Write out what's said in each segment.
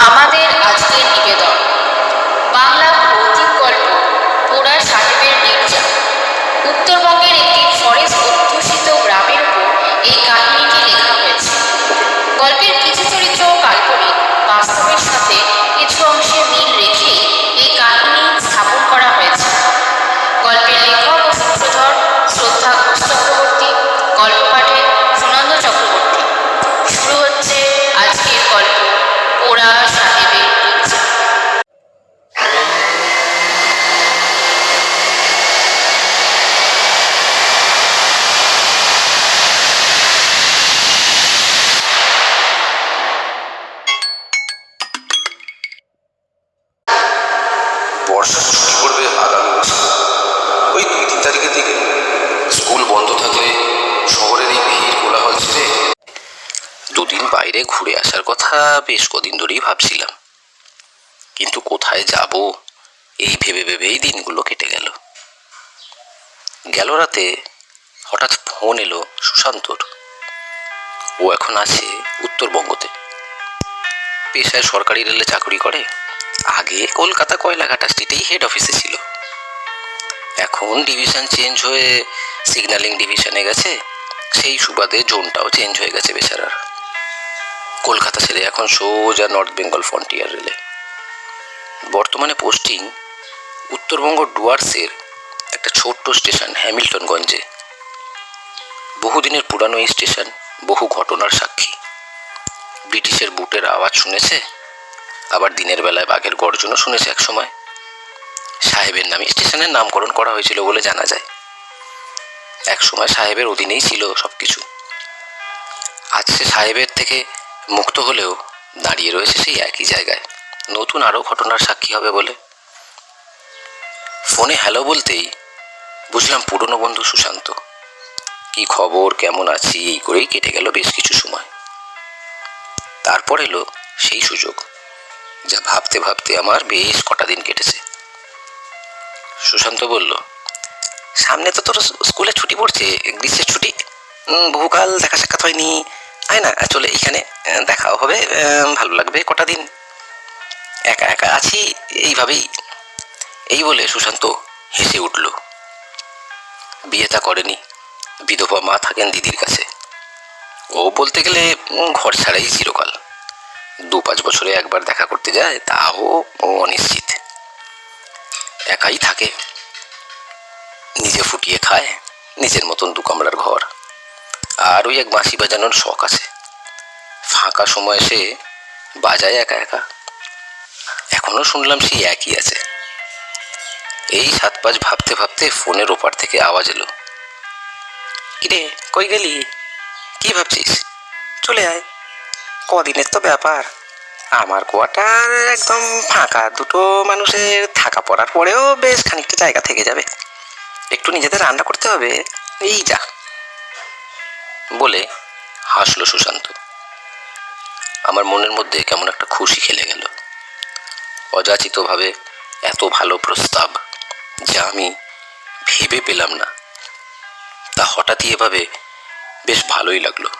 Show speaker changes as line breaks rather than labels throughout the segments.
আমাদের আজকের নিবেদন বাংলা ভৌতিক গল্প পোড়া সাহেবের নির্যাতন। উত্তরবঙ্গের একটি ফরেস্ট অধ্যুষিত গ্রামের উপর এই কাহিনীটি লেখা হয়েছে। গল্পের কিছু চরিত্র কাল্পনিক, বাস্তবের সাথে কিছু অংশে মিল রেখেই এই কাহিনী স্থাপন করা হয়েছে। গল্পের লেখক ও সূত্রধর শ্রদ্ধা ঘোষ চক্রবর্তী, গল্প পাঠে সুনন্দ চক্রবর্তী। শুরু হচ্ছে আজকের গল্প পোড়া সাহেবের নির্যাতন।
বর্ষার ছুটি পড়বে আগামী মাসে, ওই 2-3 তারিখের দিকে। স্কুল বন্ধ থাকলে শহরের এই ভিড় কোলাহল ছেড়ে দুদিন বাইরে ঘুরে আসার কথা বেশ কদিন ধরেই ভাবছিলাম, কিন্তু কোথায় যাব এই ভেবে ভেবেই দিনগুলো কেটে গেল। রাতে হঠাৎ ফোন এলো সুশান্তর। ও এখন আছে উত্তরবঙ্গতে, পেশায় সরকারি রেলে চাকরি করে। আগে কলকাতা কয়লাঘাটা স্ট্রিটেই হেড অফিসে ছিল, এখন ডিভিশন চেঞ্জ হয়ে সিগন্যালিং ডিভিশনে গেছে। সেই সুবাদে জোনটাও চেঞ্জ হয়ে গেছে বেচারার। কলকাতা ছেড়ে এখন সোজা নর্থ বেঙ্গল ফ্রন্টিয়ার রেলে। বর্তমানে পোস্টিং উত্তরবঙ্গ ডুয়ার্সের একটা ছোট্ট স্টেশন হ্যামিল্টনগঞ্জে। বহুদিনের পুরানো এই স্টেশন বহু ঘটনার সাক্ষী। ব্রিটিশের বুটের আওয়াজ শুনেছে, আবার দিনের বেলায় বাঘের গর্জনও শুনেছে এক সময়। সাহেবের নামে স্টেশনের নামকরণ করা হয়েছিল বলে জানা যায়। এক সময় সাহেবের অধীনেই ছিল সবকিছু। আজ সে সাহেবের থেকে মুক্ত হলেও দাঁড়িয়ে রয়েছে সেই একই জায়গায়, নতুন আরো ঘটনার সাক্ষী হবে বলে। ফোনে হ্যালো বলতেই বুঝলাম পুরনো বন্ধু সুশান্ত। কি খবর, কেমন আছি, এই করেই কেটে গেল বেশ কিছু সময়। তারপর এলো সেই সুযোগ, যা ভাবতে ভাবতে আমার বেশ কটা দিন কেটেছে। সুশান্ত বলল, সামনে তো তোর স্কুলে ছুটি পড়ছে, গ্রীষ্মের ছুটি। বহুকাল দেখা সাক্ষাৎ হয়নি, আয় না চলে এইখানে, দেখাও হবে, ভালো লাগবে কটা দিন। একা একা আছি এইভাবেই। এই বলে সুশান্ত হেসে উঠল। বিয়েটা করেনি, বিধবা মা থাকেন দিদির কাছে। ও বলতে গেলে ঘর ছাড়াই চিরকাল। 2-5 বছরে একবার দেখা করতে যায়, তাও অনিশ্চিত। একাই থাকে, নিজে ফুটিয়ে খায়, নিজের মতন 2 কামরার ঘর। আর ওই এক বাঁশি বাজানোর শখ আছে। ফাঁকা সময় সে বাজায় একা একা। এখনো শুনলাম সেই একই আছে। এই 7-5 ভাবতে ভাবতে ফোনের ওপার থেকে আওয়াজ এলো, কিরে কই গেলি, কি ভাবছিস, চলে আয়, কদিনের তো ব্যাপার। আমার কোয়ার্টার একদম ফাঁকা, 2টো মানুষের থাকা পড়ার পরেও বেশ খানিকটা জায়গা থেকে যাবে। একটু নিজেদের রান্না করতে হবে, এই যা বলে হাসলো সুশান্ত। আমার মনের মধ্যে কেমন একটা খুশি খেলে গেল। অযাচিতভাবে এত ভালো প্রস্তাব, যা আমি ভেবে পেলাম না, তা হঠাৎই এভাবে বেশ ভালোই লাগলো।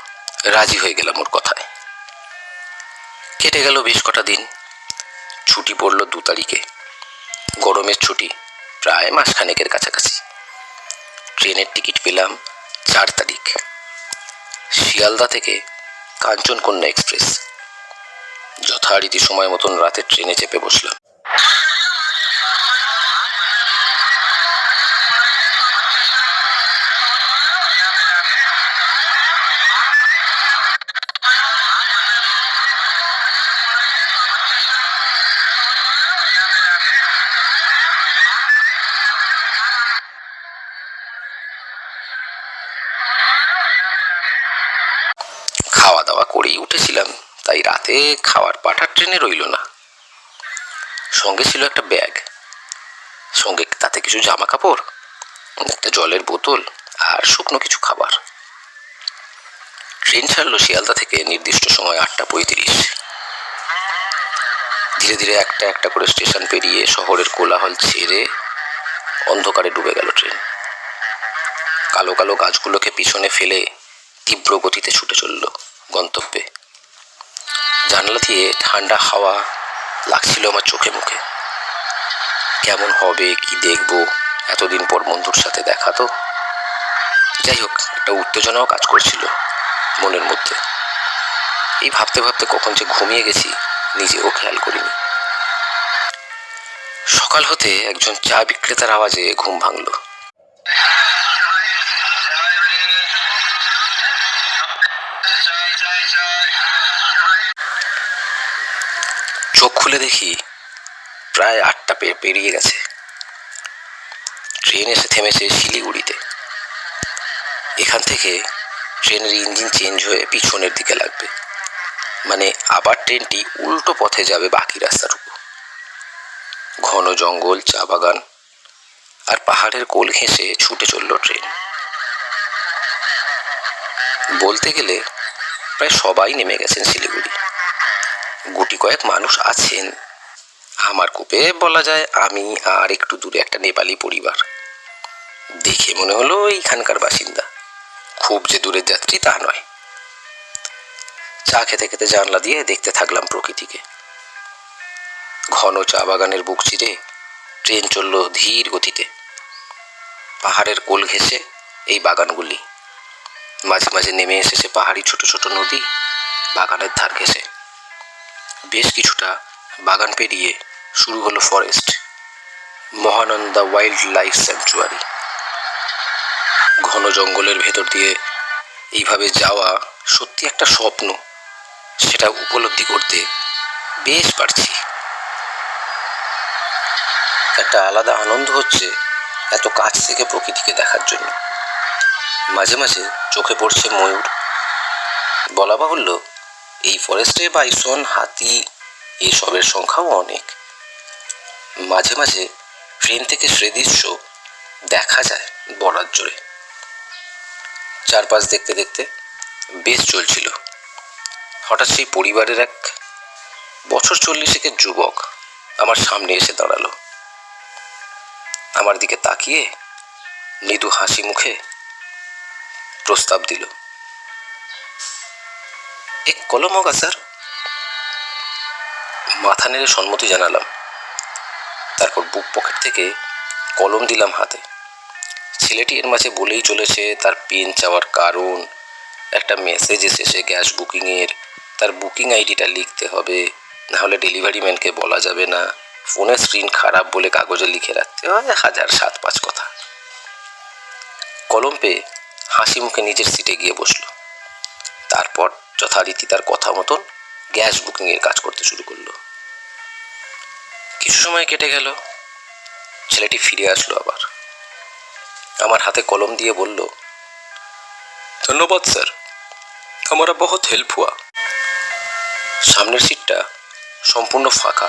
রাজি হয়ে গেলাম ওর কথায়। কেটে গেল বেশ কটা দিন। ছুটি পড়ল 2 তারিখে, গরমের ছুটি, প্রায় মাসখানেকের কাছাকাছি। ট্রেনের টিকিট পেলাম 4 তারিখ, শিয়ালদা থেকে কাঞ্চনকন্যা এক্সপ্রেস। যথারীতি সময় মতন রাতে ট্রেনে চেপে বসলাম। খাওয়া দাওয়া করেই উঠেছিলাম, তাই রাতে খাওয়ার পাঠা ট্রেনে রইল না। সঙ্গে ছিল একটা ব্যাগ, সঙ্গে তাতে কিছু জামা কাপড়, একটা জলের বোতল আর শুকনো কিছু খাবার। ট্রেন ছাড়লো শিয়ালদা থেকে নির্দিষ্ট সময় 8:35। ধীরে ধীরে একটা একটা করে স্টেশন পেরিয়ে শহরের কোলাহল ছেড়ে অন্ধকারে ডুবে গেল ট্রেন। কালো কালো গাছগুলোকে পিছনে ফেলে তীব্র গতিতে ছুটে চলল গন্তব্যে। জানলা দিয়ে ঠান্ডা হাওয়া লাগছিল আমার চোখে মুখে। কেমন হবে, কি দেখবো, এতদিন পর বন্ধুর সাথে দেখা তো। যাই হোক, একটা উত্তেজনাও কাজ করছিল মনের মধ্যে। এই ভাবতে ভাবতে কখন যে ঘুমিয়ে গেছি নিজেও খেয়াল করিনি। সকাল হতে একজন চা বিক্রেতার আওয়াজে ঘুম ভাঙল। চোখ খুলে দেখি প্রায় 8টা পেরিয়ে গেছে। ট্রেন এসে থেমেছে শিলিগুড়িতে। এখান থেকে ট্রেনের ইঞ্জিন চেঞ্জ হয়ে পিছনের দিকে লাগবে, মানে আবার ট্রেনটি উল্টো পথে যাবে বাকি রাস্তাটুকু। ঘন জঙ্গল, চা বাগান আর পাহাড়ের কোল ঘেঁষে ছুটে চলল ট্রেন। বলতে গেলে প্রায় সবাই নেমে গেছেন শিলিগুড়ি। গুটি কয়েক মানুষ আছেন আমার কূপে, বলা যায় আমি আর একটু দূরে একটা নেপালি পরিবার। দেখে মনে হলো এইখানকার বাসিন্দা, খুব যে দূরের যাত্রী তা নয়। চা খেতে খেতে জানলা দিয়ে দেখতে থাকলাম প্রকৃতিকে। ঘন চা বাগানের বুক চিরে ট্রেন চলল ধীর গতিতে। পাহাড়ের কোল ঘেঁষে এই বাগানগুলি, মাঝে মাঝে নেমে এসেছে পাহাড়ি ছোট ছোট নদী বাগানের ধার ঘেঁষে। বেশ কিছুটা বাগান পেরিয়ে শুরু হলো forest, Mahananda wild life sanctuary. ঘন জঙ্গলের ভেতর দিয়ে এইভাবে যাওয়া সত্যি একটা স্বপ্ন, সেটা উপলব্ধি করতে বেশ পারছি। একটা আলাদা আনন্দ হচ্ছে এত কাছ থেকে প্রকৃতিকে দেখার জন্য। মাঝে মাঝে চোখে পড়ছে ময়ূর। বলা বাহুল্য এই ফরেস্টে বাইসন, হাতি এসবের সংখ্যাও অনেক। মাঝে মাঝে ট্রেন থেকে সদৃশ্য দেখা যায় বর্ডার জোরে। চারপাশ দেখতে দেখতে বেশ চলছিল। হঠাৎ সেই পরিবারের এক বছর 40-এর যুবক আমার সামনে এসে দাঁড়ালো। আমার দিকে তাকিয়ে মৃদু হাসি মুখে প্রস্তাব দিল, এক কলম হোগা স্যার। মাথা নেড়ে সম্মতি জানালাম। তারপর বুক পকেট থেকে কলম দিলাম হাতে। ছেলেটি এর মাঝে বলেই চলেছে তার পেন চাওয়ার কারণ, একটা মেসেজ এসেছে গ্যাস বুকিংয়ের, তার বুকিং আইডিটা লিখতে হবে, নাহলে ডেলিভারি ম্যানকে বলা যাবে না, ফোনের স্ক্রিন খারাপ বলে কাগজে লিখে রাখতে হয়, 1000-7-5 কথা। কলম পেয়ে হাসি মুখে নিজের সিটে গিয়ে বসলো। তারপর যথারীতি তার কথা মতন গ্যাস বুকিংয়ের কাজ করতে শুরু করলো। কিছু সময় কেটে গেল। ছেলেটি ফিরে আসলো আবার। আমার হাতে কলম দিয়ে বলল, ধন্যবাদ স্যার, हमारा बहुत हेल्प हुआ। সামনের সিটটা সম্পূর্ণ ফাঁকা,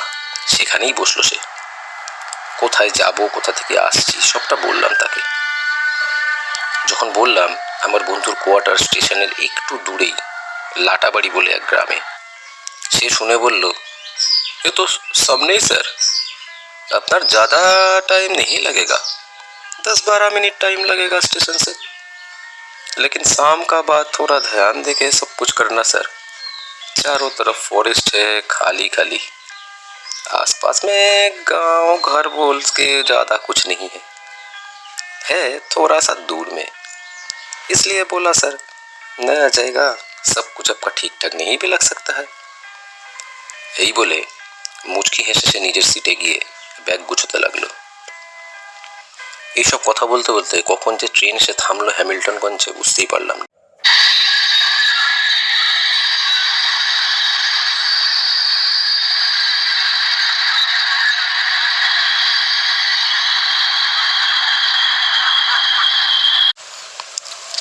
সেখানেই বসলো সে। কোথায় যাব, কোথা থেকে আসছি সবটা বললাম তাকে। যখন বললাম আমার বন্ধুর কোয়ার্টার স্টেশনের একটু দূরেই লাটাবাড়ি বলে এক গ্রামে, সে শুনে বলল, এ তো সামনেই স্যার, আপনার ज़्यादा टाइम नहीं लगेगा, 10-12 मिनट टाइम लगेगा स्टेशन से, लेकिन शाम का बाद थोड़ा ध्यान देके सब कुछ करना सर। चारों तरफ फॉरेस्ट है, खाली खाली, आसपास में गांव घर बोल के ज़्यादा कुछ नहीं है थोड़ा सा दूर में, इसलिए बोला सर, न आ जाएगा, सब कुछ आपका ठीक ठाक नहीं भी लग सकता है। এই বলে মুচকি হেসে সে নিজের সিটে গিয়ে ব্যাগ গুছোতে লাগলো। এইসব কথা বলতে বলতে কখন যে ট্রেন এসে থামলো হ্যামিল্টনগঞ্জে বুঝতেই পারলাম না।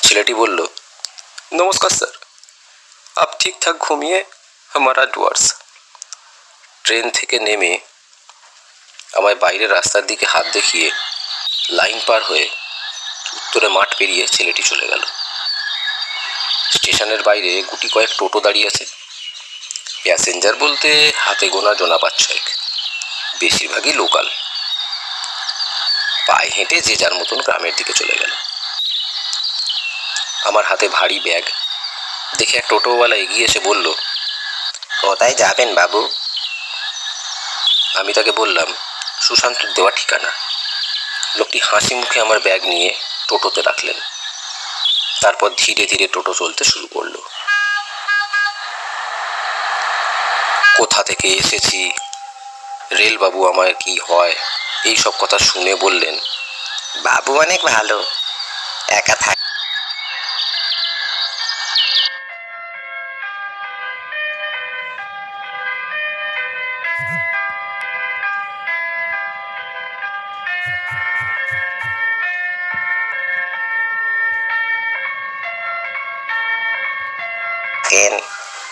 ছেলেটি বলল, নমস্কার স্যার, আপ ঠিকঠাক ঘুমিয়ে हमारा डुआर्स। ট্রেন থেকে নেমে আমায় বাইরের রাস্তার দিকে হাত দেখিয়ে লাইন পার হয়ে উত্তরে মাঠ পেরিয়ে ছেলেটি চলে গেল। স্টেশনের বাইরে গুটি কয়েক টোটো দাঁড়িয়ে আছে। প্যাসেঞ্জার বলতে হাতে গোনা জনা 5-6, বেশিরভাগই লোকাল। পায়ে হেঁটে যে যার মতন গ্রামের দিকে চলে গেল। আমার হাতে ভারী ব্যাগ দেখে এক টোটোওয়ালা এগিয়ে এসে বলল, কোথায় যাবেন বাবু? আমি তাকে বললাম সুশান্তর দেওয়া ঠিকানা। লোকটি হাসি মুখে আমার ব্যাগ নিয়ে টোটোতে রাখলেন। তারপর ধীরে ধীরে টোটো চলতে শুরু করলো। কোথা থেকে এসেছি, রেলবাবু আমার কি হয়, এই সব কথা শুনে বললেন, বাবু অনেক ভালো, একা থাক।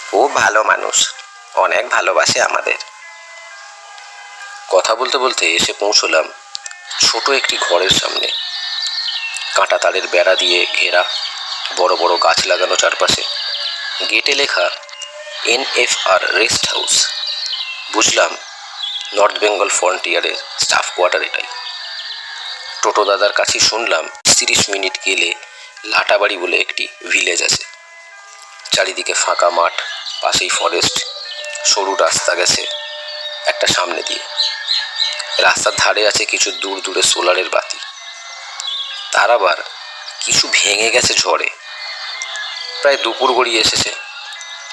খুব ভালো মানুষ, অনেক ভালোবাসে আমাদের। কথা বলতে বলতে এসে পৌঁছলাম ছোট একটি ঘরের সামনে। কাঁটা তারের বেড়া দিয়ে ঘেরা, বড় বড় গাছ লাগানো চারপাশে। গেটে লেখা NFR রেস্ট হাউস। বুঝলাম নর্থ বেঙ্গল ফ্রন্টিয়ারের স্টাফ কোয়ার্টার এটাই। টোটো দাদার কাছে শুনলাম 30 মিনিট গেলে লাটাবাড়ি বলে একটি ভিলেজ আছে। চারিদিকে ফাঁকা মাঠ, পাশেই ফরেস্ট, সরু রাস্তা গেছে একটা সামনে দিয়ে। রাস্তার ধারে আছে কিছু দূর দূরে সোলারের বাতি। তার আবার কিছু ভেঙে গেছে ঝড়ে। প্রায় দুপুর গড়িয়ে এসেছে।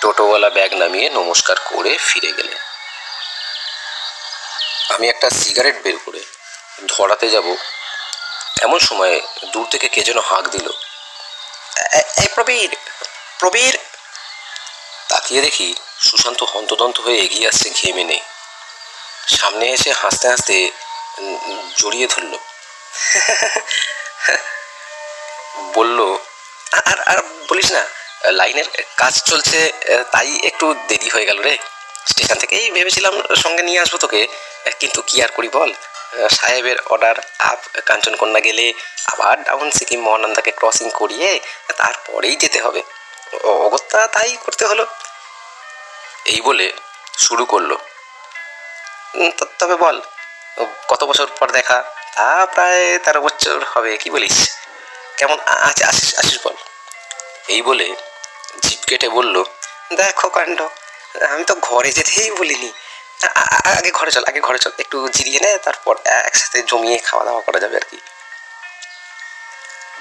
টোটোওয়ালা ব্যাগ নামিয়ে নমস্কার করে ফিরে গেলেন। আমি একটা সিগারেট বের করে ধরাতে যাব, এমন সময় দূর থেকে কে যেন হাঁক দিল, এই প্রবীর, প্রবীর। তাকিয়ে দেখি সুশান্ত হন্তদন্ত হয়ে এগিয়ে আসছে ঘেমে নেই। সামনে এসে হাসতে হাসতে জড়িয়ে ধরল। বলল, আর আর বলিস না, লাইনের কাজ চলছে, তাই একটু দেরি হয়ে গেল রে। স্টেশন থেকেই ভেবেছিলাম সঙ্গে নিয়ে আসবো তোকে, কিন্তু কি আর করি বল, সাহেবের অর্ডার, আপ কাঞ্চনকন্যা গেলে আবার ডাউন সিকিম মহানন্দাকে ক্রসিং করিয়ে তারপরেই যেতে হবে। অগত্যা তাই করতে হলো। এই বলে শুরু করলো, তবে বল, কত বছর পর দেখা? প্রায় 13 বছর হবে, কি বলিস? কেমন আছে, আসিস আসিস বল। এই বলে জিপ কেটে বলল, দেখো কাণ্ড, আমি তো ঘরে যেতেই বলিনি। আগে ঘরে চল, আগে ঘরে চল, একটু জিরিয়ে নে, তারপর একসাথে জমিয়ে খাওয়া দাওয়া করা যাবে আর কি।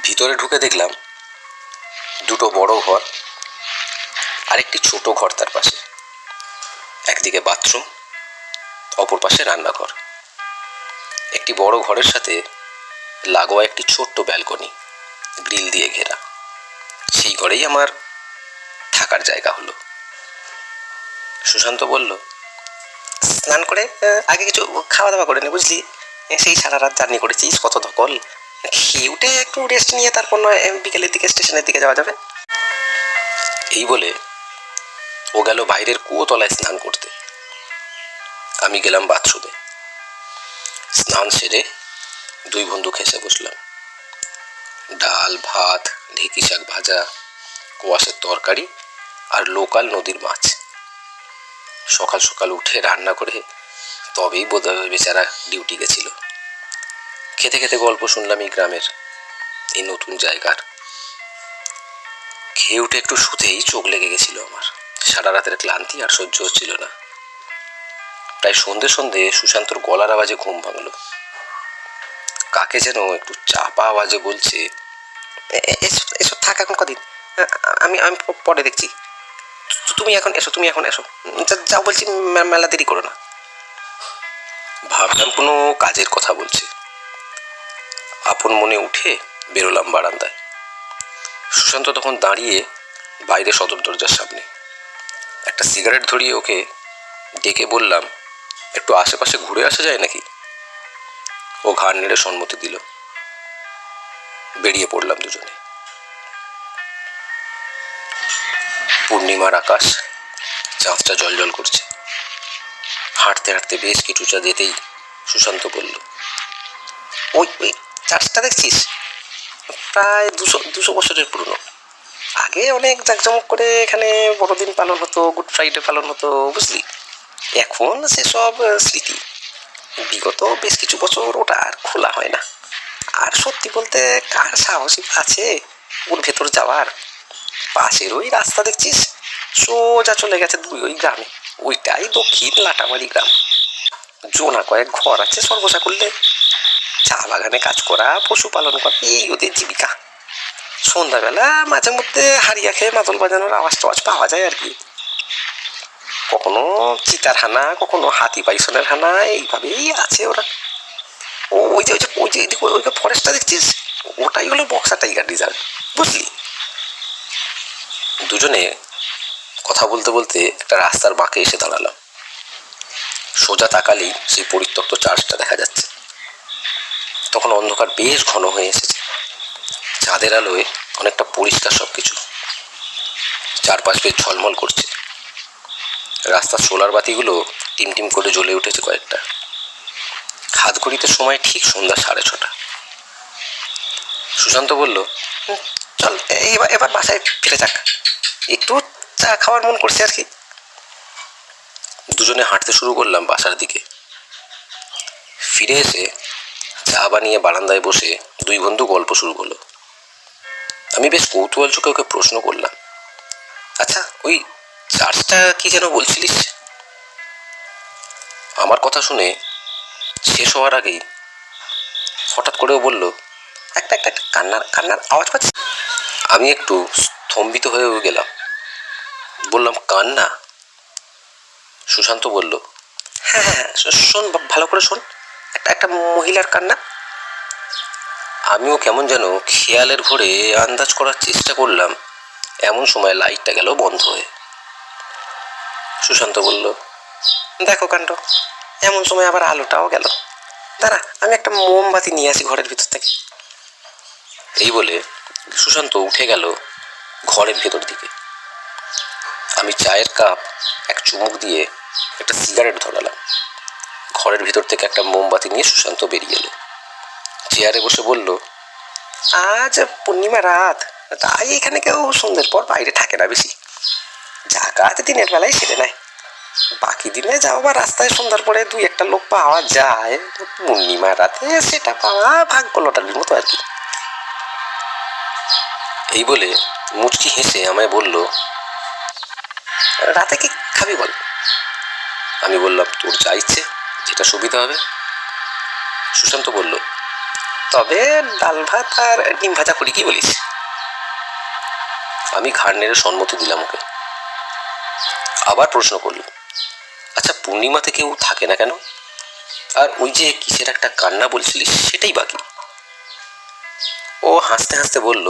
ভিতরে ঢুকে দেখলাম দুটো বড় ঘর আর একটি ছোট ঘর তার পাশে। একদিকে বাথরুম, অপর পাশে রান্নাঘর। একটি বড় ঘরের সাথে লাগোয়া একটি ছোট্ট ব্যালকনি, গ্রিল দিয়ে ঘেরা। সেই ঘরেই আমার থাকার জায়গা হলো। সুশান্ত বলল, স্নান করে আগে কিছু খাওয়া দাওয়া করে নে, বুঝলি? সেই সারা রাত জার্নি করেছিস, কত ধকল, খেয়ে উঠে একটু রেস্ট নিয়ে তারপর নয় বিকেলের দিকে স্টেশনের দিকে যাওয়া যাবে। এই বলে ও গেল বাইরের কুয়োতলায় স্নান করতে। আমি গেলাম বাথরুমে। স্নান সেরে দুই বন্ধু খেসে বসলাম। ডাল, ভাত, ঢেঁকি শাক ভাজা, কোয়াশের তরকারি আর লোকাল নদীর মাছ। সকাল সকাল উঠে রান্না করে তবেই বোধহয় বেচারা ডিউটি গেছিল। খেতে খেতে গল্প শুনলাম এই গ্রামের, এই নতুন জায়গার। খেয়ে উঠে একটু শুতেই চোখ লেগে গেছিল আমার। সারা রাতের ক্লান্তি আর সহ্য হচ্ছিল না। প্রায় সন্ধে সন্ধে সুশান্তর গলার আওয়াজে ঘুম ভাঙলো। কাকে যেন একটু চাপা আওয়াজে বলছে, এসব থাক এখন কদিন, আমি আমি পরে দেখছি, তুমি এখন এসো, তুমি এখন এসো, যাও বলছি, মেলা দেরি করো না। ভাবলাম কোনো কাজের কথা বলছে। আপন মনে উঠে বেরোলাম বারান্দায়। সুশান্ত তখন দাঁড়িয়ে বাইরে সদর দরজার সামনে। একটা সিগারেট ধরিয়ে ওকে ডেকে বললাম, একটু আশেপাশে ঘুরে আসা যায় নাকি? ও ঘাড় নেড়ে সম্মতি দিল। বেরিয়ে পড়লাম দুজনে। পূর্ণিমার আকাশ, চাঁদটা জলজল করছে। হাঁটতে হাঁটতে বেশ কিছুটা যেতেই সুশান্ত বলল, ওই ওই চার্চটা দেখছিস? প্রায় 200 বছরের পুরনো। আগে অনেক জাঁকজমক করে এখানে বড়দিন পালন হতো, গুড ফ্রাইডে পালন হতো, বুঝলি? এখন সেসব স্মৃতি। বিগত বেশ কিছু বছর ওটা আর খোলা হয় না। আর সত্যি বলতে কার সাহসী আছে ওর ভেতর যাওয়ার? পাশের ওই রাস্তা দেখছিস, সোজা চলে গেছে ওই গ্রামে। ওইটাই দক্ষিণ লাটামারি গ্রাম। জোনা কয়েক ঘর আছে সর্বসা করলে, চা বাগানে কাজ করা, পশুপালন করা, এই ওদের জীবিকা। সন্ধ্যাবেলা মাঝে মধ্যে হারিয়া খেয়ে মাদল বাজানোর আওয়াজ টাওয়াজ পাওয়া যায় আর কি। কখনো চিতার হানা, কখনো হাতি পাইসনের হানা, এইভাবেই আছে ওরা। ওই যে ওই যে ফরেস্টটা দেখছিস, ওটাই হলো বক্সা টাইগার রিজার্ভ, বুঝলি? দুজনে কথা বলতে বলতে একটা রাস্তার বাঁকে এসে দাঁড়ালাম। সোজা তাকালেই সেই পরিত্যক্ত চার্চটা দেখা যাচ্ছে। তখন অন্ধকার বেশ ঘন হয়ে এসেছে, চাঁদের আলোয় অনেকটা পরিষ্কার সবকিছু। চারপাশ বেশ ঝলমল করছে, রাস্তার সোলার বাতিগুলো টিমটিম করে জ্বলে উঠেছে কয়েকটা। হাত ঘড়িতে সময় ঠিক সন্ধ্যা 6:30। সুশান্ত বলল, চল এবার বাসায় ফিরে যাক, একটু চা খাওয়ার মন করছে আর কি। দুজনে হাঁটতে শুরু করলাম বাসার দিকে। ফিরে এসে চা বানিয়ে বারান্দায় বসে দুই বন্ধু গল্প শুরু করলো। আমি বেশ কৌতূহল চোখে ওকে প্রশ্ন করলাম, আচ্ছা ওই চার্চটা কি যেন বলছিলিস? আমার কথা শুনে শেষ হওয়ার আগেই হঠাৎ করেও বলল, একটা একটা একটা কান্নার কান্নার আওয়াজ পাচ্ছি। আমি একটু স্তম্ভিত হয়ে গেলাম, বললাম, কান্না? সুশান্ত বলল, হ্যাঁ হ্যাঁ, শোন ভালো করে শোন, একটা একটা মহিলার কান্না। আমিও কেমন যেন খেয়ালের ঘোরে আন্দাজ করার চেষ্টা করলাম, এমন সময় লাইটটা গেল বন্ধ হয়ে। সুশান্ত বলল, দেখো কাণ্ড, এমন সময় আবার আলোটাও গেল। দাঁড়া, আমি একটা মোমবাতি নিয়ে আসি ঘরের ভিতর থেকে। এই বলে সুশান্ত উঠে গেল ঘরের ভেতর দিকে। আমি চায়ের কাপ এক চুমুক দিয়ে একটা সিগারেট ধরালাম। ঘরের ভিতর থেকে একটা মোমবাতি নিয়ে সুশান্ত বেরিয়ে এলো। চেয়ারে বসে বলল, আজ পূর্ণিমা রাত, তাই এখানে কেউ সন্ধ্যের পর বাইরে থাকে না বেশি। যা কাজ দিনের বেলায় সেরে নেয়, বাকি দিনে যাও বা রাস্তায় সন্ধ্যার পরে দুই একটা লোক পাওয়া যায়, পূর্ণিমা রাতে সেটা পাওয়া ভাগ্য লটারির মতো আর কি। এই বলে মুচকি হেসে আমায় বলল, রাতে কি খাবি বল? আমি বললাম, তোর যা ইচ্ছে, যেটা সুবিধা হবে। সুশান্ত বলল, তবে ডাল ভাত আর ডিম ভাজা করি, কি বলিস? আমি ঘাড় নেড়ে সম্মতি দিলাম ওকে। আবার প্রশ্ন করল, আচ্ছা পূর্ণিমাতে কেউ থাকে না কেন? আর ওই যে কিসের একটা কান্না বলছিলিস, সেটাই বাকি? ও হাসতে হাসতে বলল,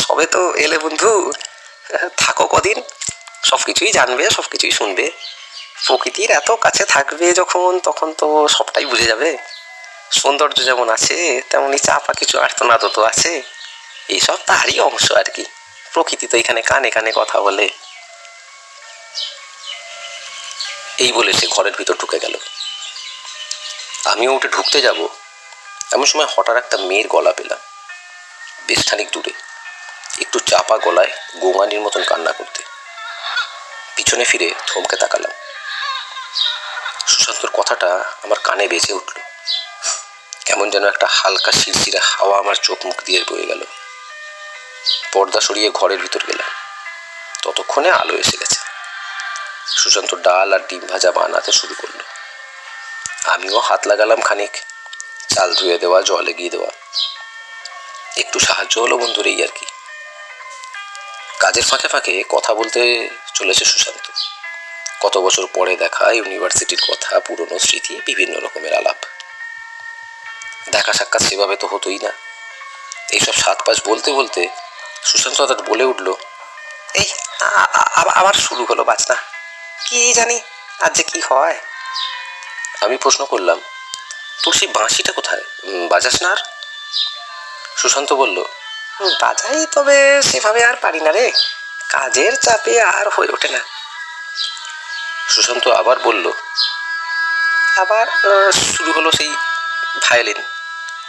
সবে তো এলে বন্ধু, থাকো কদিন, সবকিছুই জানবে, সবকিছুই শুনবে। প্রকৃতির এত কাছে থাকবে যখন, তখন তো সবটাই বুঝে যাবে। সৌন্দর্য যেমন আছে, তেমনি চাপা কিছু আর্তনাদ তো আছে, এইসব তারই অংশ আর কি। প্রকৃতি তো এখানে কানে কানে কথা বলে। এই বলে সে ঘরের ভিতর ঢুকে গেল। আমিও উঠে ঢুকতে যাব, এমন সময় হঠাৎ একটা মেয়ের গলা পেলাম, বেশ খানিক দূরে, একটু চাপা গলায় গোঙানির মতন কান্না করতে। পিছনে ফিরে থমকে তাকালাম। সুশান্তর কথাটা আমার কানে বেজে উঠল, কেমন যেন একটা হালকা শিরশিরে হাওয়া আমার চোখ মুখ দিয়ে বয়ে গেল। পর্দা সরিয়ে ঘরের ভিতর গেলাম, ততক্ষণে আলো এসে গেছে। সুশান্ত ডাল আর ডিম ভাজা বানাতে শুরু করলো। আমিও হাত লাগালাম খানিক, চাল ধুয়ে দেওয়া, জল এগিয়ে দেওয়া, একটু সাহায্য হলো বন্ধুর, এই আর কি। কাজের ফাঁকে ফাঁকে কথা বলতে চলেছে সুশান্ত। কত বছর পরে দেখা, ইউনিভার্সিটির কথা, পুরনো স্মৃতি, বিভিন্ন রকমের আলাপ। দেখা সাক্ষাৎ সেভাবে তো হতোই না। এইসব সাত পাঁচ বলতে বলতে সুশান্ত হঠাৎ বলে উঠল, এই আবার শুরু হলো বাজনা, কি জানি আজ যে কি হয়। আমি প্রশ্ন করলাম, তোর সেই বাঁশিটা কোথায়, বাজাস না আর? সুশান্ত বলল, বাজাই, তবে সেভাবে আর পারি না রে, কাজের চাপে আর হয়ে ওঠে না। সুশান্ত আবার বলল, আবার শুরু হলো সেই ভায়োলিন,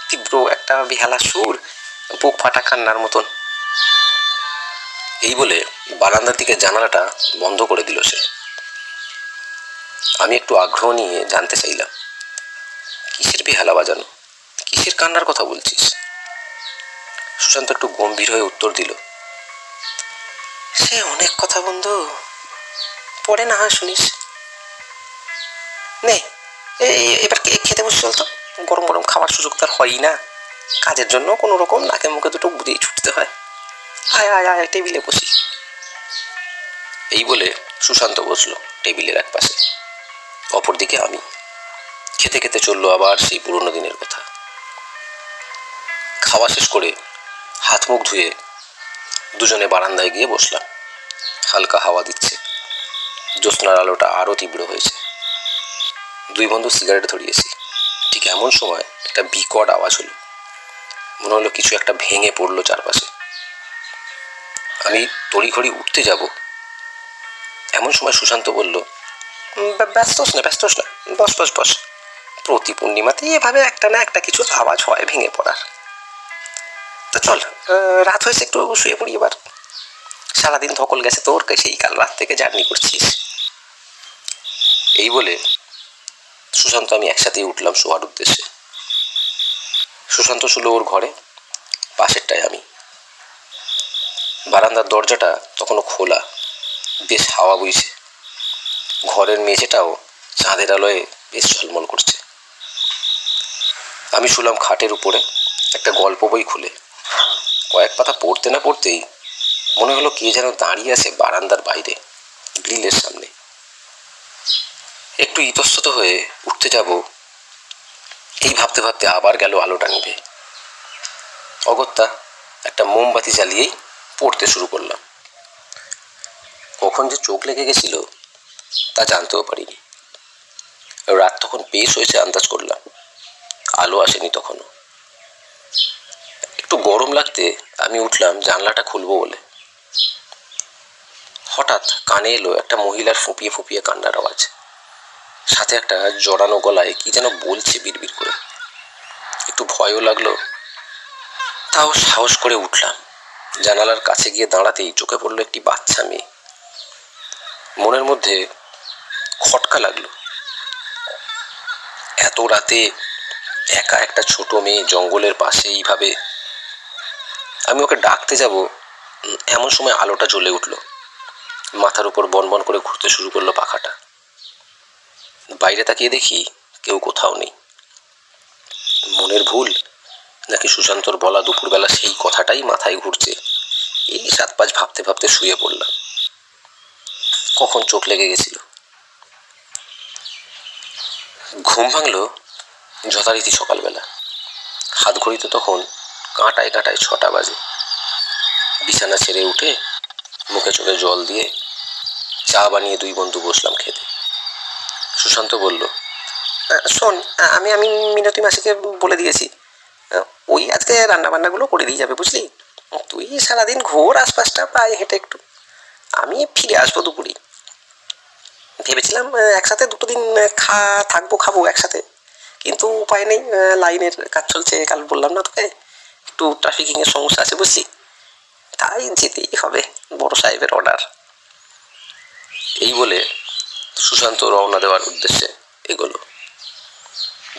তীব্র একটা বেহালা সুর, বুক ফাটা কান্নার মতন। এই বলে বারান্দার দিকে জানালাটা বন্ধ করে দিল সে। আমি একটু আগ্রহ নিয়ে জানতে চাইলাম, কিসের বেহালা বাজানো, কিসের কান্নার কথা বলছিস? সুশান্ত একটু গম্ভীর হয়ে উত্তর দিল, সে অনেক কথা বন্ধু, পরে না হয় শুনিস। নে, এবার খেতে বসে চল তো। গরম গরম খাওয়ার সুযোগ তার হয়ই না, কাজের জন্য কোনো রকম নাকে মুখে দুটো বুঝেই ছুটতে হয়। আয় আয় আয়, টেবিলে বসি। এই বলে সুশান্ত বসলো টেবিলের এক পাশে, অপরদিকে আমি। খেতে খেতে চললো আবার সেই পুরোনো দিনের কথা। খাওয়া শেষ করে হাত মুখ ধুয়ে দুজনে বারান্দায় গিয়ে বসলাম। হালকা হাওয়া দিচ্ছে, জ্যোৎস্নার আলোটা আরো তীব্র হয়েছে। দুই বন্ধু সিগারেট ধরিয়েছি। ঠিক এমন সময় একটা বিকট আওয়াজ হলো। মনে হলো কিছু একটা ভেঙে পড়লো চারপাশে। আমি তড়িঘড়ি উঠতে যাব, এমন সময় সুশান্ত বলল, ব্যস্ত হোস না, ব্যস্ত হোস না, বস বস বস। প্রতি পূর্ণিমাতেই এভাবে একটা না একটা কিছু আওয়াজ হয় ভেঙে পড়ার। তো চল, রাত হয়েছে, একটু শুয়ে পড়ি এবার। সারাদিন ধকল গেছে তোর, সেই কাল রাত থেকে জার্নি করছিস। এই বলে সুশান্ত আমি একসাথেই উঠলাম শোয়ার উদ্দেশ্যে। সুশান্ত শুলো ওর ঘরে, পাশেরটায় আমি। বারান্দার দরজাটা তখনও খোলা, বেশ হাওয়া বইছে। ঘরের মেঝেটাও চাঁদের আলোয় বেশ ঝলমল করছে। আমি শুলাম খাটের উপরে, একটা গল্প বই খুলে। কয়েক পাতা পড়তে না পড়তেই মনে হলো কে যেন দাঁড়িয়ে আছে বারান্দার বাইরে, গ্রিলের সামনে। একটু ইতস্তত হয়ে উঠতে যাব, এই ভাবতে ভাবতে আবার গেল আলোটা নিভে। অগত্যা একটা মোমবাতি জ্বালিয়েই পড়তে শুরু করলাম। কখন যে চোখ লেগে গেছিল তা জানতেও পারিনি। রাত তখন বেশ হয়েছে আন্দাজ করলাম, আলো আসেনি তখনও। একটু গরম লাগতে আমি উঠলাম জানলাটা খুলবো বলে। হঠাৎ কানে এলো একটা মহিলার ফুঁপিয়ে ফুঁপিয়ে কান্নার আওয়াজ, সাথে একটা জড়ানো গলায় কি যেন বলছে বিড়বিড় করে। একটু ভয়ও লাগলো, তাও সাহস করে উঠলাম। জানালার কাছে গিয়ে দাঁড়াতেই চোখে পড়লো একটি বাচ্চা মেয়ে। মনের মধ্যে খটকা লাগলো, এত রাতে একা একটা ছোট মেয়ে জঙ্গলের পাশে এইভাবে। আমি ওকে ডাকতে যাব, এমন সময় আলোটা জ্বলে উঠলো। মাথার উপর বনবন করে ঘুরতে শুরু করলো পাখাটা। বাইরে তাকিয়ে দেখি কেউ কোথাও নেই। মনের ভুল নাকি সুশান্তর বলা দুপুরবেলা সেই কথাটাই মাথায় ঘুরছে, এই 7-5 ভাবতে ভাবতে শুয়ে পড়লাম। কখন চোখ লেগে গেছিল। ঘুম ভাঙলো যথারীতি সকালবেলা। হাত ঘড়িতে তখন কাঁটায় কাঁটায় 6টা বাজে। বিছানা ছেড়ে উঠে মুখে চোখে জল দিয়ে চা বানিয়ে দুই বন্ধু বসলাম খেতে। সুশান্ত বলল, শোন, আমি আমি মিনতি মাসিকে বলে দিয়েছি, ওই আজকে রান্না বান্নাগুলো করে দিয়ে যাবে, বুঝলি? তুই সারাদিন ঘোর আশপাশটা, পায়ে হেঁটে একটু। আমি ফিরে আসবো দুপুরে। ভেবেছিলাম একসাথে 2 দিন থাকবো, খাবো একসাথে, কিন্তু উপায় নেই, লাইনের কাজ চলছে। কাল বললাম না তোকে, একটু ট্রাফিকিংয়ের সমস্যা আছে, বুঝলি? তাই যেতেই হবে, বড় সাহেবের অর্ডার। এই বলে সুশান্ত রওনা দেওয়ার উদ্দেশ্যে এগোলো।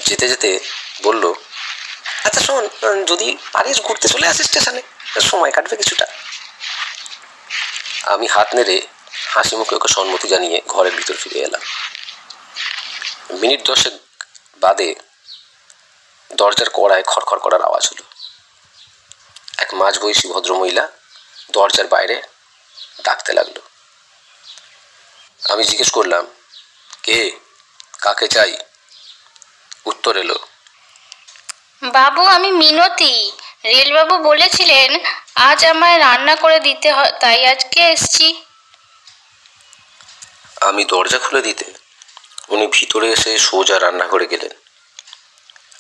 যেতে যেতে বলল, আচ্ছা শোন, যদি পারিস ঘুরতে চলে আসিস স্টেশনে, সময় কাটবে কিছুটা। আমি হাত নেড়ে হাসি মুখে ওকে সম্মতি জানিয়ে ঘরের ভিতর ফিরে এলাম। মিনিট 10 বাদে দরজার কড়ায় খড়খড় করার আওয়াজ হলো। এক মাঝবয়সী ভদ্রমহিলা দরজার বাইরে ডাকতে লাগলো। আমি জিজ্ঞেস করলাম, কে, কাকে চাই? উত্তর এলো,
বাবু, আমি মিনতি। রেলবাবু বলেছিলেন আজ আমায় রান্না করে দিতে হয়, তাই আজকে এসছি।
আমি দরজা খুলে দিতে উনি ভিতরে এসে সোজা রান্নাঘরে গেলেন।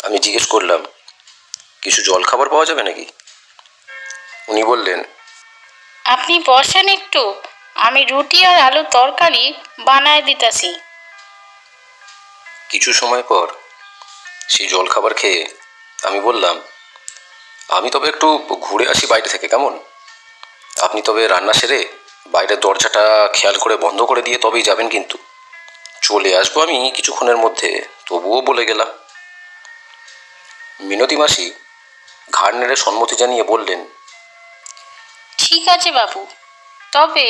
আমি জিজ্ঞেস করলাম, কিছু জল খাবার পাওয়া যাবে নাকি? উনি বললেন,
আপনি বসেন একটু, আমি রুটি আর আলুর তরকারি বানায় দিতাছি।
কিছু সময় পর সেই জল খাবার খেয়ে আমি বললাম, আমি তবে একটু ঘুরে আসি বাইরে থেকে, কেমন? আপনি তবে রান্না সেরে বাইরের দরজাটা খেয়াল করে বন্ধ করে দিয়ে তবেই যাবেন, কিন্তু চলে আসবো আমি কিছুক্ষণের মধ্যে, তবুও বলে গেলাম। মিনতি মাসি ঘাড় নেড়ে সম্মতি জানিয়ে বললেন,
ঠিক আছে বাবু, তবে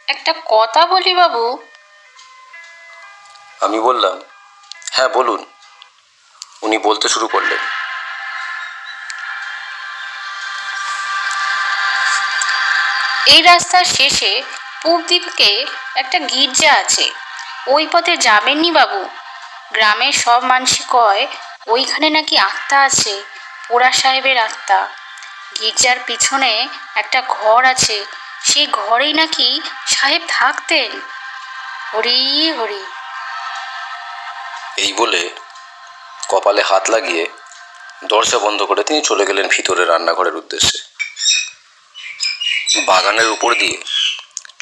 একটা কথা বলি বাবু।
আমি বললাম, হ্যাঁ বলুন, উনি বলতে শুরু করলেন।
এই রাস্তার শেষে পূব দিকে একটা গির্জা আছে। ওই পথে যাবেননি বাবু। গ্রামের সব মানুষই কয় ওইখানে নাকি আত্মা আছে, পোড়া সাহেবের আত্মা। গির্জার পিছনে একটা ঘর আছে, সেই ঘরেই নাকি সাহেব থাকতেন। হরি হরি।
এই বলে কপালে হাত লাগিয়ে দরজা বন্ধ করে তিনি চলে গেলেন ভিতরে রান্নাঘরের উদ্দেশ্যে। বাগানের উপর দিয়ে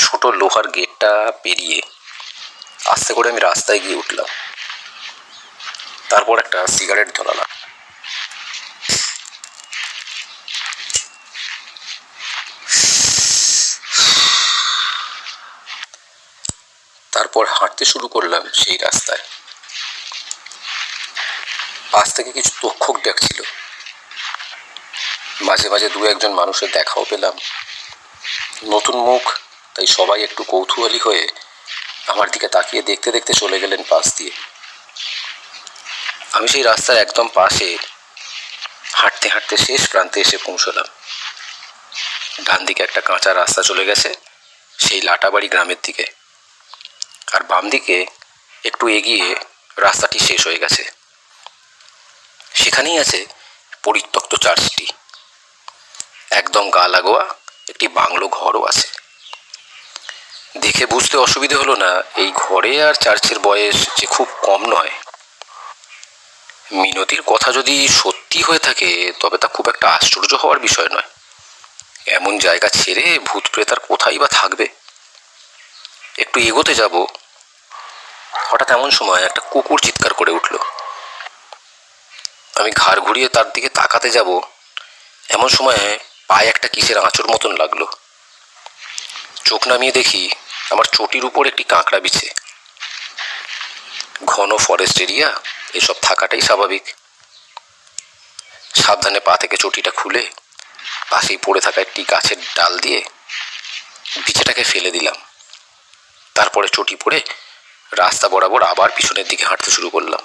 ছোট লোহার গেটটা পেরিয়ে আস্তে করে আমি রাস্তায় গিয়ে উঠলাম। তারপর একটা সিগারেট ধরালাম। তারপর হাঁটতে শুরু করলাম সেই রাস্তায়। পাশ থেকে কিছু তক্ষক ডাকছিল। মাঝে মাঝে দু একজন মানুষের দেখাও পেলাম। নতুন মুখ, তাই সবাই একটু কৌতূহলী হয়ে আমার দিকে তাকিয়ে দেখতে দেখতে চলে গেলেন পাশ দিয়ে। আমি সেই রাস্তার একদম পাশে হাঁটতে হাঁটতে শেষ প্রান্তে এসে পৌঁছলাম। ডান দিকে একটা কাঁচা রাস্তা চলে গেছে সেই লাটাবাড়ি গ্রামের দিকে, আর বাম দিকে একটু এগিয়ে রাস্তাটি শেষ হয়ে গেছে। সেখানেই আছে পরিত্যক্ত চার্চটি। একদম গা লাগোয়া একটি বাংলো ঘরও আছে। দেখে বুঝতে অসুবিধে হলো না এই ঘরে আর চার্চের বয়স যে খুব কম নয়। মিনতির কথা যদি সত্যি হয়ে থাকে তবে তা খুব একটা আশ্চর্য হওয়ার বিষয় নয়। এমন জায়গা ছেড়ে ভূত প্রেত আর কোথায় বা থাকবে। একটু এগোতে যাব, হঠাৎ এমন সময় একটা কুকুর চিৎকার করে উঠল। আমি ঘাড় ঘুরিয়ে তার দিকে তাকাতে যাব, এমন সময় পায়ে একটা কিসের আঁচড় মতন লাগলো। চোখ নামিয়ে দেখি আমার চটির উপর একটি কাঁকড়া বিছে। ঘন ফরেস্ট এরিয়া, এসব থাকাটাই স্বাভাবিক। সাবধানে পা থেকে চটিটা খুলে পাশেই পড়ে থাকা একটি গাছের ডাল দিয়ে বিছেটাকে ফেলে দিলাম। তারপরে চটি পরে রাস্তা বরাবর আবার পিছনের দিকে হাঁটতে শুরু করলাম।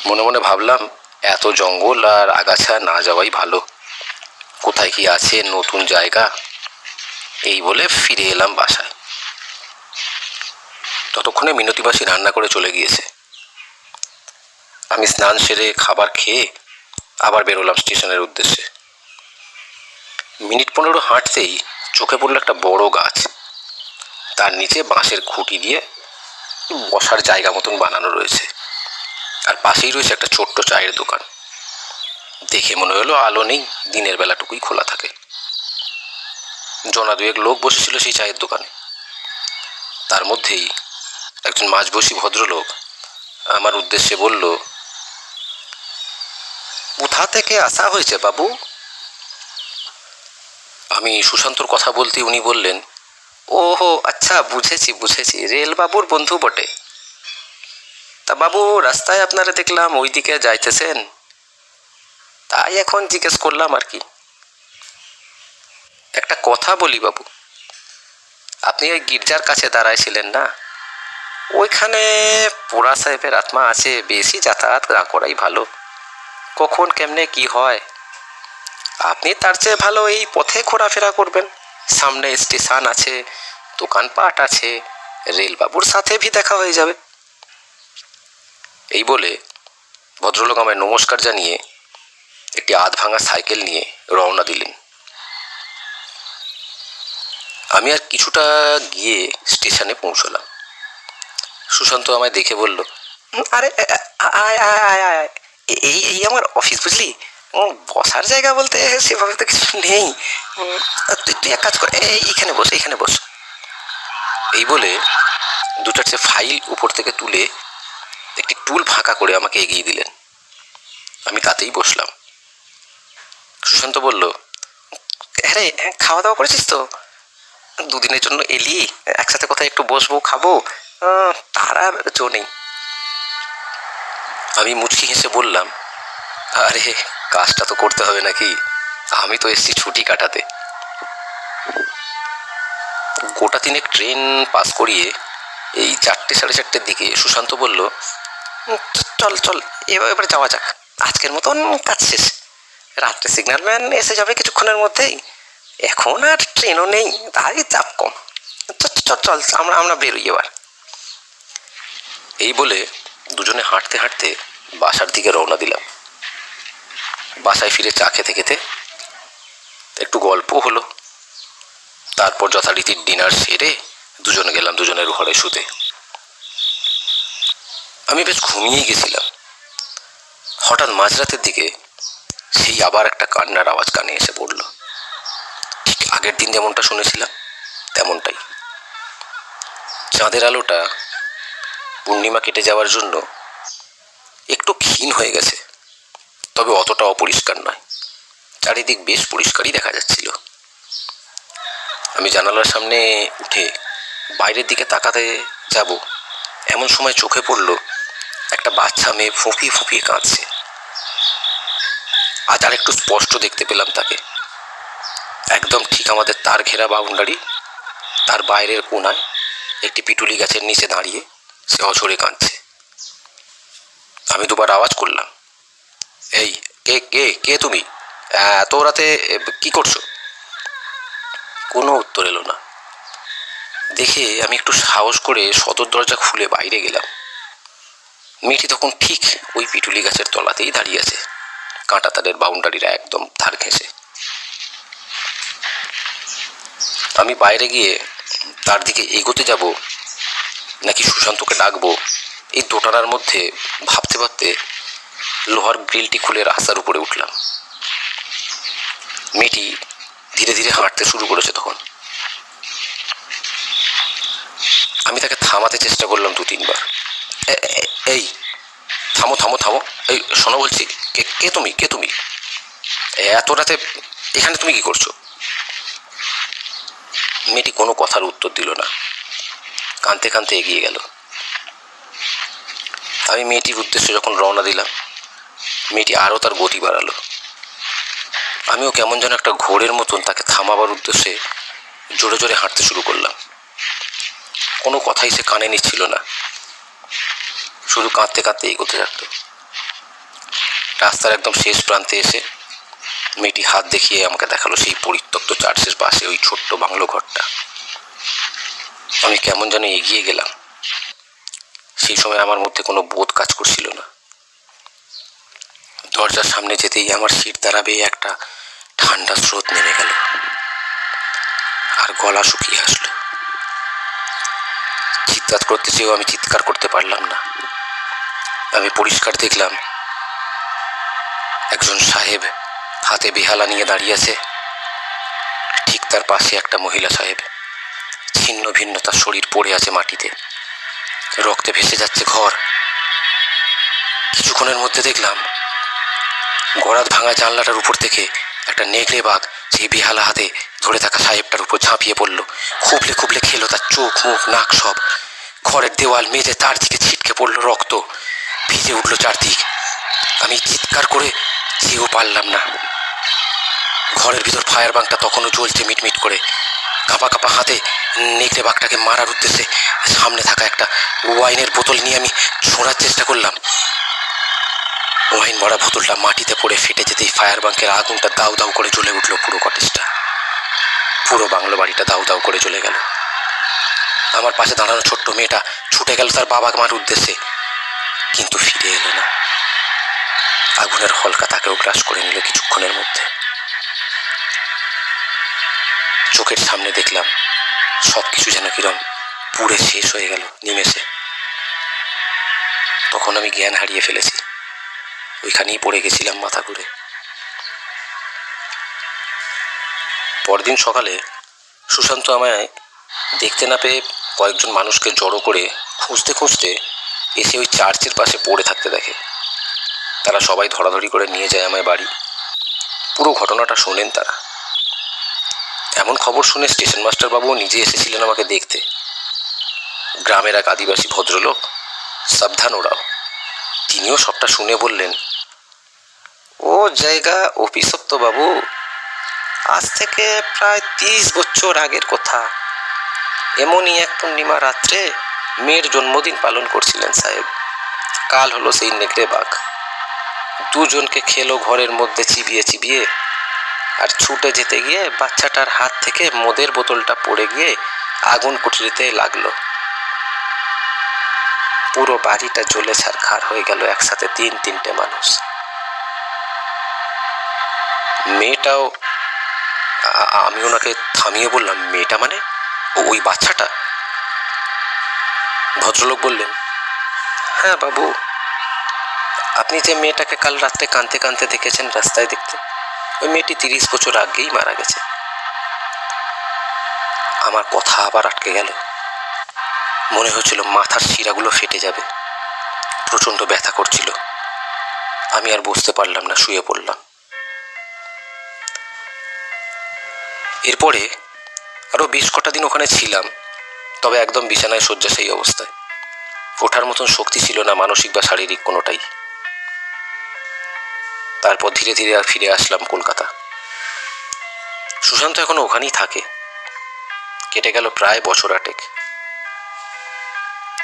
মনে মনে ভাবলাম এত জঙ্গল আর আগাছা না যাওয়াই ভালো। কোথায় কি আছে নতুন জায়গা, এই বলে ফিরে এলাম বাসায়। ততক্ষণে মিনতিবাসী রান্না করে চলে গিয়েছে। আমি স্নান সেরে খাবার খেয়ে আবার বেরোলাম স্টেশনের উদ্দেশ্যে। মিনিট 15 হাঁটতেই চোখে পড়ল একটা বড় গাছ। তার নিচে বাঁশের খুঁটি দিয়ে বসার জায়গা মতন বানানো রয়েছে, আর পাশেই রয়েছে একটা ছোট্ট চায়ের দোকান। দেখে মনে হলো আলো নেই, দিনের বেলাটুকুই খোলা থাকে। জনা দুয়েক লোক বসেছিল সেই চায়ের দোকানে। তার মধ্যেই একজন মাঝবয়সী ভদ্রলোক আমার উদ্দেশ্যে বলল, কোথা থেকে আসা হয়েছে বাবু? আমি সুশান্তর কথা বলতে উনি বললেন, ওহো আচ্ছা, বুঝেছি বুঝেছি, রেলবাবুর বন্ধু বটে। তা বাবু, রাস্তায় আপনারা দেখলাম ওই দিকে যাইতেছেন, তাই এখন জিজ্ঞেস করলাম আর কি। একটা কথা বলি বাবু, আপনি ওই গির্জার কাছে দাঁড়াইছিলেন না, ওইখানে পোড়া সাহেবের আত্মা আছে। বেশি যাতায়াত না করাই ভালো, কখন কেমনে কি হয়। আপনি তার চেয়ে ভালো এই পথে ঘোরাফেরা করবেন। সামনে স্টেশন আছে, দোকানপাট আছে, রেলবাবুর সাথে ভি দেখা হয়ে যাবে। এই বলে ভদ্রলোক আমায় নমস্কার জানিয়ে একটি আধ ভাঙা সাইকেল নিয়ে রওনা দিলেন। আমি আর কিছুটা গিয়ে স্টেশনে পৌঁছলাম। সুশান্ত আমায় দেখে বলল, আরে আয় আয় আয় আয়, এই এই আমার অফিস বুঝলি, বসার জায়গা বলতে সেভাবে তো কিছু নেই। তুই এক কাজ কর, এইখানে বস, এইখানে বস। এই বলে দু চারটে ফাইল উপর থেকে তুলে একটি টুল ফাঁকা করে আমাকে এগিয়ে দিলেন। আমি তাতেই বসলাম। সুশান্ত বলল, আরে খাওয়া দাওয়া করেছিস তো? দুদিনের জন্য এলি, একসাথে কোথায় একটু বসবো, খাবো, তার আর জো নেই। আমি মুচকি হেসে বললাম, আরে কাজটা তো করতে হবে নাকি, আমি তো এসছি ছুটি কাটাতে। গোটা 3 ট্রেন পাস করিয়ে এই 4টে 4:30-র দিকে সুশান্ত বলল, চল চল এবার যাওয়া যাক, আজকের মতন কাজ শেষ, রাত্রে সিগন্যালম্যান এসে যাবে কিছুক্ষণের মধ্যেই, এখন আর ট্রেনও নেই, তাই চাপ কম, চল চল আমরা বেরোই এবার। এই বলে দুজনে হাঁটতে হাঁটতে বাসার দিকে রওনা দিলাম। বাসায় ফিরে চা খেতে খেতে একটু গল্প হলো, তারপর যথারীতি ডিনার সেরে দুজনে গেলাম দুজনের ঘরে শুতে। আমি বেশ ঘুমিয়েই গেছিলাম। হঠাৎ মাঝরাতের দিকে সেই আবার একটা কান্নার আওয়াজ কানে এসে পড়ল। ঠিক আগের দিন যেমনটা শুনেছিলাম তেমনটাই। চাঁদের আলোটা পূর্ণিমা কেটে যাওয়ার জন্য একটু ক্ষীণ হয়ে গেছে, তবে অতটা অপরিষ্কার নয়, চারিদিক বেশ পরিষ্কারই দেখা যাচ্ছিল। আমি জানালার সামনে উঠে বাইরের দিকে তাকাতে যাব, এমন সময় চোখে পড়ল একটা বাচ্চা মেয়ে ফুঁপিয়ে ফুঁপিয়ে কাঁদছে। আজ আর একটু স্পষ্ট দেখতে পেলাম তাকে, একদম ঠিক আমাদের তার ঘেরা বাউন্ডারি, তার বাইরের কোণায় একটি পিটুলি গাছের নিচে দাঁড়িয়ে সে অঝরে কাঁদছে। আমি দুবার আওয়াজ করলাম, এই কে কে কে তুমি, এত রাতে কি করছো? কোনো উত্তর এলো না। দেখে আমি একটু সাহস করে সদর দরজা খুলে বাইরে গেলাম। মেয়েটি তখন ঠিক ওই পিটুলি গাছের তলাতেই দাঁড়িয়ে আছে, কাঁটা তারের বাউন্ডারিরা একদম ধার ঘেঁষে। আমি বাইরে গিয়ে তার দিকে এগোতে যাব নাকি সুশান্তকে ডাকবো, এই দোটানার মধ্যে ভাবতে ভাবতে লোহার গ্রিলটি খুলে রাস্তার উপরে উঠলাম। মেয়েটি ধীরে ধীরে হাঁটতে শুরু করেছে তখন। আমি তাকে থামাতে চেষ্টা করলাম 2-3 বার। এই থামো থামো থামো, এই শোনো বলছি, কে কে তুমি, কে তুমি, এত রাতে এখানে তুমি কি করছো? মেয়েটি কোনো কথার উত্তর দিল না, কাঁদতে কাঁদতে এগিয়ে গেল। আমি মেয়েটির উদ্দেশ্যে যখন রওনা দিলাম, মেয়েটি আরও তার গতি বাড়ালো। আমিও কেমন যেন একটা ঘোরের মতন তাকে থামাবার উদ্দেশ্যে জোরে জোরে হাঁটতে শুরু করলাম। কোনো কথাই সে কানে নিচ্ছিল না, শুধু কাঁদতে কাঁদতে এগোতে থাকতো। রাস্তার একদম শেষ প্রান্তে এসে মেয়েটি হাত দেখিয়ে আমাকে দেখালো সেই পরিত্যক্ত চার্চের পাশে ওই ছোট্ট বাংলো ঘরটা। আমি কেমন যেন এগিয়ে গেলাম। সেই সময় আমার মধ্যে কোনো বোধ কাজ করছিল না। দরজার সামনে যেতেই আমার সিট দ্বারা বেয়ে একটা ঠান্ডা স্রোত নেমে গেল, আর গলা শুকিয়ে আসলো। চিৎকার করতে চেয়েও আমি চিৎকার করতে পারলাম না। আমি পরিষ্কার দেখলাম একজন সাহেব হাতে বেহালা নিয়ে দাঁড়িয়ে আছে, ঠিক তার পাশে একটা মহিলা সাহেব, ছিন্ন ভিন্ন তার শরীর পড়ে আছে মাটিতে, রক্তে ভেসে যাচ্ছে ঘর। কিছুক্ষণের মধ্যে দেখলাম গড়াত ভাঙা জানলাটার উপর থেকে একটা নেকড়ে বাঘ সেই বেহালা হাতে ধরে থাকা সাহেবটার উপর ঝাঁপিয়ে পড়ল, খুবলে খুবলে খেলো তার চোখ মুখ নাক সব। ঘরের দেওয়াল মেঝে তার দিকে ছিটকে পড়লো, রক্ত ভিজে উঠলো চারদিক। আমি চিৎকার করে চেয়েও পারলাম না। ঘরের ভিতর ফায়ার বাংটা তখনও জ্বলছে মিটমিট করে। কাঁপা কাঁপা হাতে নেকড়ে বাঘটাকে মারার উদ্দেশ্যে সামনে থাকা একটা ওয়াইনের বোতল নিয়ে আমি ছোঁড়ার চেষ্টা করলাম। ওয়াইন ভরা বোতলটা মাটিতে পড়ে ফেটে যেতেই ফায়ার বাঙ্কের আগুনটা দাউ দাউ করে জ্বলে উঠলো। পুরো কটেজটা, পুরো বাংলো বাড়িটা দাউ দাউ করে জ্বলে গেল। আমার পাশে দাঁড়ানো ছোট্ট মেয়েটা ছুটে গেল তার বাবা মার উদ্দেশ্যে, কিন্তু ফিরে এলো না। আগুনের হলকা তাকেও গ্রাস করে নিল কিছুক্ষণের মধ্যে। চোখের সামনে দেখলাম সবকিছু যেন কিরম পুড়ে শেষ হয়ে গেল নিমেষে। তখন আমি জ্ঞান হারিয়ে ফেলেছি, ওইখানেই পড়ে গেছিলাম মাথা ঘুরে। পরদিন সকালে সুশান্ত আমায় দেখতে না পেয়ে কয়েকজন মানুষকে জড়ো করে খুঁজতে খুঁজতে এসে ওই চার্চের পাশে পড়ে থাকতে দেখে। তারা সবাই ধরাধরি করে নিয়ে যায় আমায় বাড়ি। পুরো ঘটনাটা শোনেন তারা। এমন খবর শুনে স্টেশন মাস্টার বাবুও নিজে এসেছিলেন আমাকে দেখতে। গ্রামের এক আদিবাসী ভদ্রলোক, সাবধান ওরাও, তিনিও সবটা শুনে বললেন, ও জায়গা অভিশপ্ত বাবু, আজ থেকে প্রায় 30 বছর আগের কথা। এমনই এক পূর্ণিমা রাত্রে মেয়ের জন্মদিন পালন করছিলেন সাহেব। কাল হলো সেই নেকড়ে বাঘ। দুজনকে খেলো ঘরের মধ্যে চিবিয়ে চিবিয়ে, আর ছুটে যেতে গিয়ে বাচ্চাটার হাত থেকে মদের বোতলটা পড়ে গিয়ে আগুন কুঠরিতে লাগলো। পুরো বাড়িটা জ্বলে ছারখার হয়ে গেল, একসাথে তিনটে মানুষ। মেয়েটাও, আমি ওনাকে থামিয়ে বললাম, মেয়েটা মানে ওই বাচ্চাটা? ভদ্রলোক বললেন, হ্যাঁ বাবু, আপনি যে মেয়েটাকে কাল রাত্রে কাঁদতে কাঁদতে দেখেছেন রাস্তায় দেখতে, ওই মেয়েটি 30 বছর আগেই মারা গেছে। আমার কথা আবার আটকে গেল। মনে হচ্ছিল মাথার শিরাগুলো ফেটে যাবে। প্রচণ্ড ব্যথা করছিল। আমি আর বসতে পারলাম না, শুয়ে পড়লাম। এরপরে আরো বেশ কটা দিন ওখানে ছিলাম, তবে একদম বিছানায় শয্যাশায়ী অবস্থায়। ওঠার মতন শক্তি ছিল না, মানসিক বা শারীরিক কোনোটাই। তারপর ধীরে ধীরে ফিরে আসলাম কলকাতা। সুশান্ত এখনো ওখানেই থাকে। কেটে গেল প্রায় বছর 8।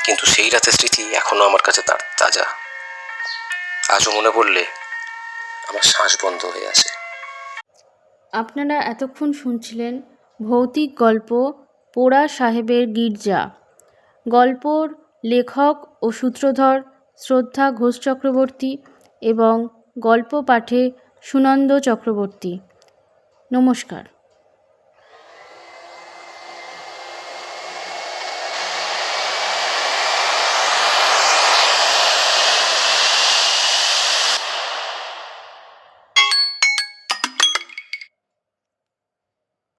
কিন্তু সেই রাতের স্মৃতি এখনো আমার কাছে তার তাজা। আজও মনে পড়লে আমার শ্বাস বন্ধ হয়ে আসে।
আপনারা এতক্ষণ শুনছিলেন ভৌতিক গল্প পোড়া সাহেবের গির্জা। গল্পর লেখক ও সূত্রধর শ্রদ্ধা ঘোষ চক্রবর্তী এবং গল্প পাঠে সুনন্দ চক্রবর্তী। নমস্কার।